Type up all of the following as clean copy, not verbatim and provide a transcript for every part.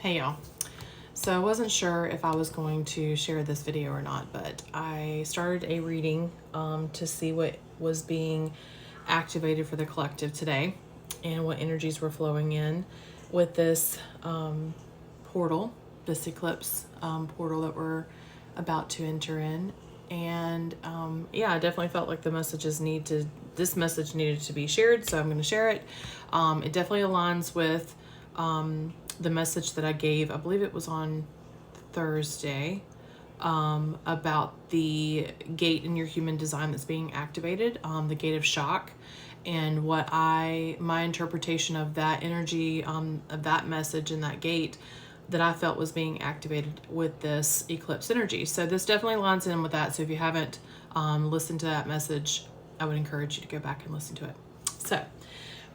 Hey y'all. So I wasn't sure if I was going to share this video or not, but I started a reading to see what was being activated for the collective today and what energies were flowing in with this portal, this eclipse portal that we're about to enter in. And yeah, I definitely felt like this message needed to be shared, so I'm going to share it. It definitely aligns with the message that I gave, I believe it was on Thursday, about the gate in your human design that's being activated, the gate of shock, and my interpretation of that energy, of that message and that gate that I felt was being activated with this eclipse energy. So this definitely lines in with that. So if you haven't listened to that message, I would encourage you to go back and listen to it. So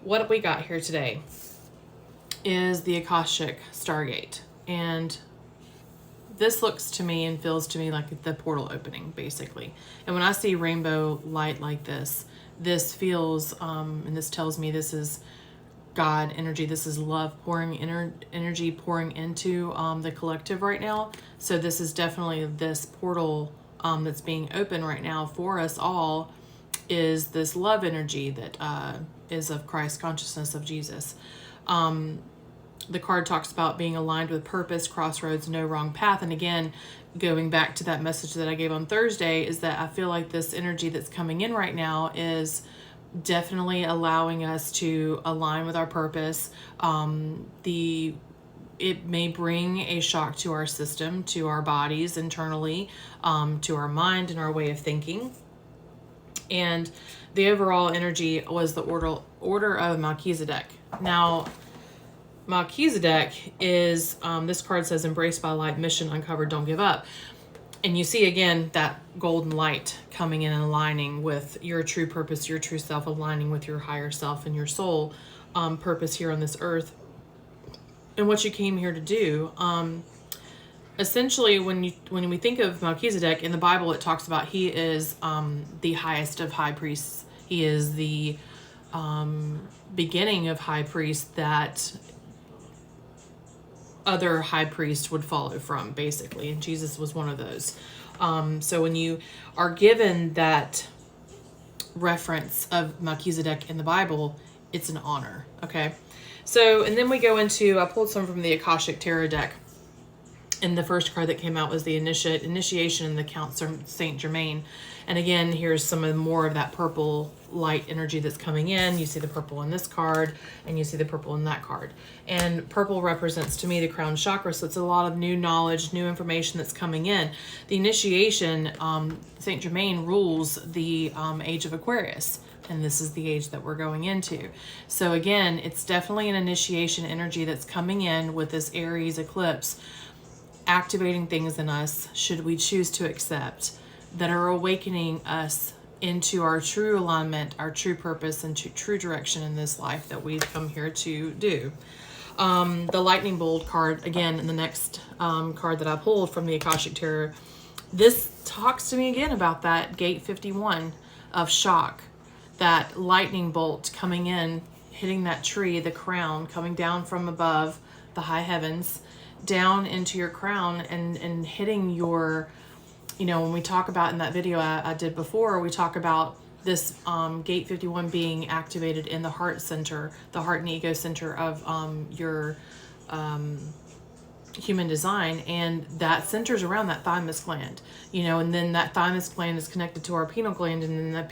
what we got here today is the Akashic Stargate. And this looks to me and feels to me like the portal opening, basically. And when I see rainbow light like this feels, and this tells me this is God energy. This is love pouring energy pouring into the collective right now. So this is definitely this portal that's being open right now for us all, is this love energy that is of Christ consciousness, of Jesus. The card talks about being aligned with purpose, crossroads, no wrong path. And again, going back to that message that I gave on Thursday, is that I feel like this energy that's coming in right now is definitely allowing us to align with our purpose. It may bring a shock to our system, to our bodies internally, to our mind and our way of thinking. And the overall energy was the order of Melchizedek. Now, Melchizedek is, this card says, embraced by light, mission uncovered, don't give up. And you see again that golden light coming in and aligning with your true purpose, your true self, aligning with your higher self and your soul purpose here on this earth and what you came here to do. Essentially, when we think of Melchizedek in the Bible, it talks about he is the highest of high priests. He is the beginning of high priests that other high priests would follow from, basically, and Jesus was one of those. So when you are given that reference of Melchizedek in the Bible, it's an honor. Okay, so and then we go into, I pulled some from the Akashic Tarot deck, and the first card that came out was the initiation in the Count Saint Germain. And again, here's some of more of that purple light energy that's coming in. You see the purple in this card, and you see the purple in that card. And purple represents to me the crown chakra, so it's a lot of new knowledge, new information that's coming in. The initiation, Saint Germain rules the age of Aquarius, and this is the age that we're going into. So again, it's definitely an initiation energy that's coming in with this Aries eclipse, activating things in us, should we choose to accept, that are awakening us into our true alignment, our true purpose, and true direction in this life that we've come here to do. The lightning bolt card, again, in the next card that I pulled from the Akashic Tarot, this talks to me again about that gate 51 of shock, that lightning bolt coming in, hitting that tree, the crown, coming down from above the high heavens, down into your crown and hitting your, when we talk about in that video I did before, we talk about this gate 51 being activated in the heart center, the heart and ego center of your human design, and that centers around that thymus gland, and then that thymus gland is connected to our pineal gland, and then the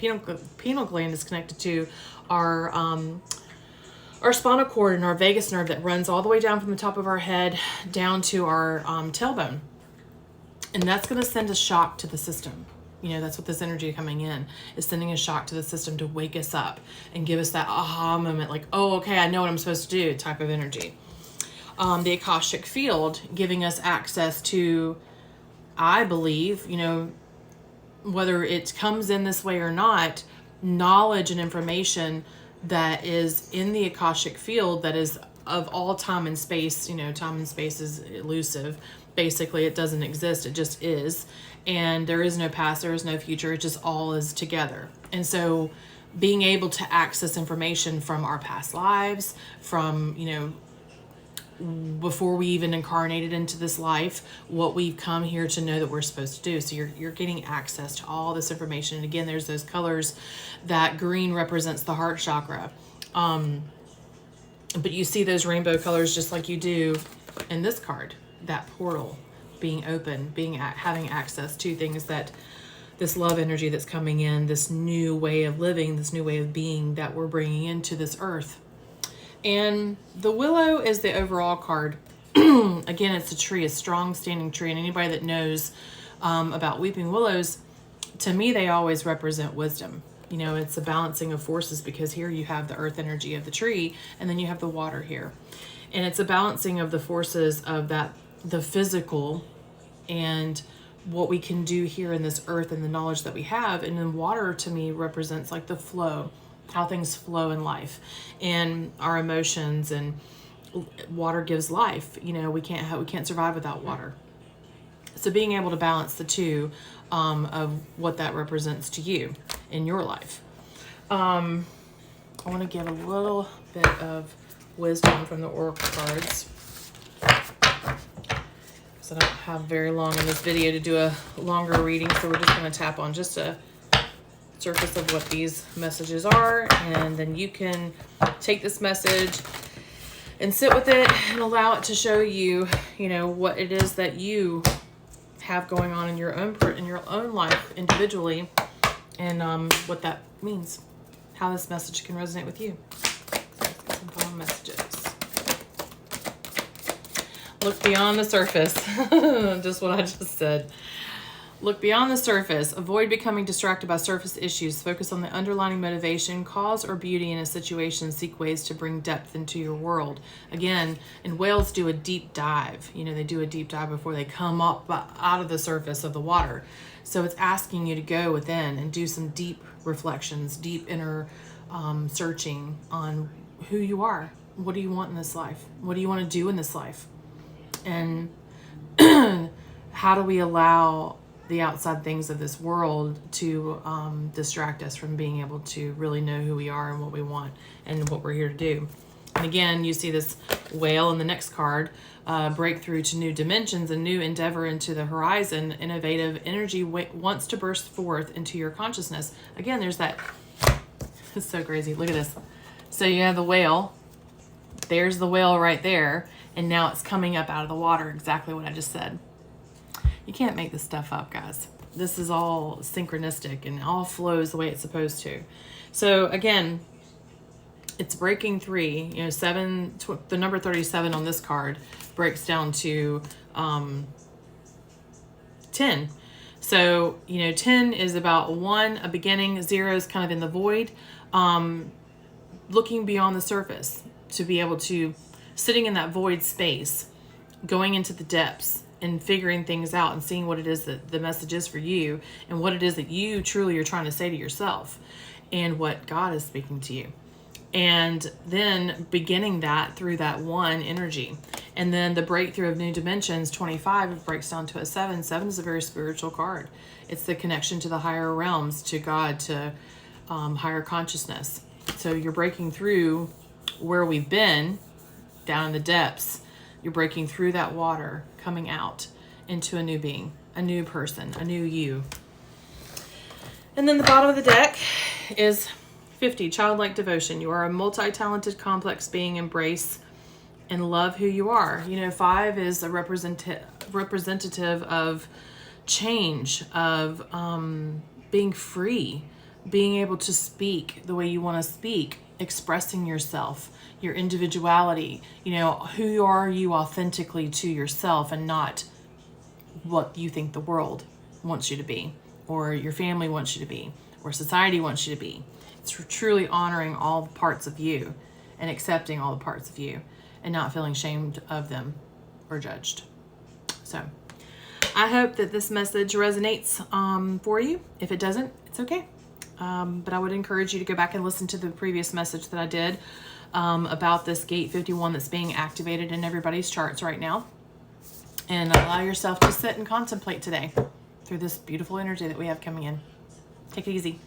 pineal gland is connected to our spinal cord and our vagus nerve that runs all the way down from the top of our head down to our tailbone. And that's going to send a shock to the system. That's what this energy coming in is, sending a shock to the system to wake us up and give us that aha moment, like, oh, okay, I know what I'm supposed to do type of energy. The Akashic field giving us access to, I believe, whether it comes in this way or not, knowledge and information that is in the Akashic field that is of all time and space. Time and space is elusive. Basically, it doesn't exist. It just is. And there is no past, there is no future. It just all is together. And so being able to access information from our past lives, from, before we even incarnated into this life, what we've come here to know that we're supposed to do. So you're getting access to all this information. And again, there's those colors. That green represents the heart chakra. But you see those rainbow colors just like you do in this card, that portal being open, having access to things, that this love energy that's coming in, this new way of living, this new way of being that we're bringing into this earth. And the willow is the overall card. Again, it's a tree, a strong standing tree. And anybody that knows about weeping willows, to me, they always represent wisdom. You know, it's a balancing of forces, because here you have the earth energy of the tree, and then you have the water here. And it's a balancing of the forces of that, the physical and what we can do here in this earth and the knowledge that we have. And then water to me represents like the flow, how things flow in life and our emotions, and water gives life. You know, we can't survive without water. So being able to balance the two of what that represents to you in your life. I want to give a little bit of wisdom from the oracle cards. So I don't have very long in this video to do a longer reading, so we're just going to tap on just a surface of what these messages are, and then you can take this message and sit with it and allow it to show you, you know, what it is that you have going on in your own life individually, and what that means, how this message can resonate with you. Let's get some phone messages. Look beyond the surface. Just what I just said. Look beyond the surface. Avoid becoming distracted by surface issues. Focus on the underlying motivation, cause, or beauty in a situation. Seek ways to bring depth into your world. Again, and whales do a deep dive. You know, they do a deep dive before they come up out of the surface of the water. So it's asking you to go within and do some deep reflections, deep inner searching on who you are. What do you want in this life? What do you want to do in this life? And how do we allow the outside things of this world to distract us from being able to really know who we are and what we want and what we're here to do? And again, you see this whale in the next card, breakthrough to new dimensions, a new endeavor into the horizon, innovative energy wants to burst forth into your consciousness. Again, there's that, it's so crazy. Look at this. So you have the whale, there's the whale right there, and now it's coming up out of the water, exactly what I just said. You can't make this stuff up, guys. This is all synchronistic and all flows the way it's supposed to. So again, it's breaking 3. You know, the number 37 on this card breaks down to 10. So, you know, 10 is about 1, a beginning. 0 is kind of in the void. Looking beyond the surface to be able to, sitting in that void space, going into the depths and figuring things out and seeing what it is that the message is for you and what it is that you truly are trying to say to yourself and what God is speaking to you. And then beginning that through that 1 energy. And then the breakthrough of new dimensions, 25, it breaks down to a 7. 7 is a very spiritual card. It's the connection to the higher realms, to God, to higher consciousness. So you're breaking through where we've been, down in the depths. You're breaking through that water, coming out into a new being, a new person, a new you. And then the bottom of the deck is 50, childlike devotion. You are a multi-talented, complex being. Embrace and love who you are. You know, 5 is a representative of change, of being free, being able to speak the way you want to speak, expressing yourself, your individuality, you know, who are you authentically to yourself and not what you think the world wants you to be, or your family wants you to be, or society wants you to be. It's truly honoring all the parts of you and accepting all the parts of you and not feeling shamed of them or judged. So I hope that this message resonates for you. If it doesn't, it's okay. But I would encourage you to go back and listen to the previous message that I did about this gate 51 that's being activated in everybody's charts right now. And allow yourself to sit and contemplate today through this beautiful energy that we have coming in. Take it easy.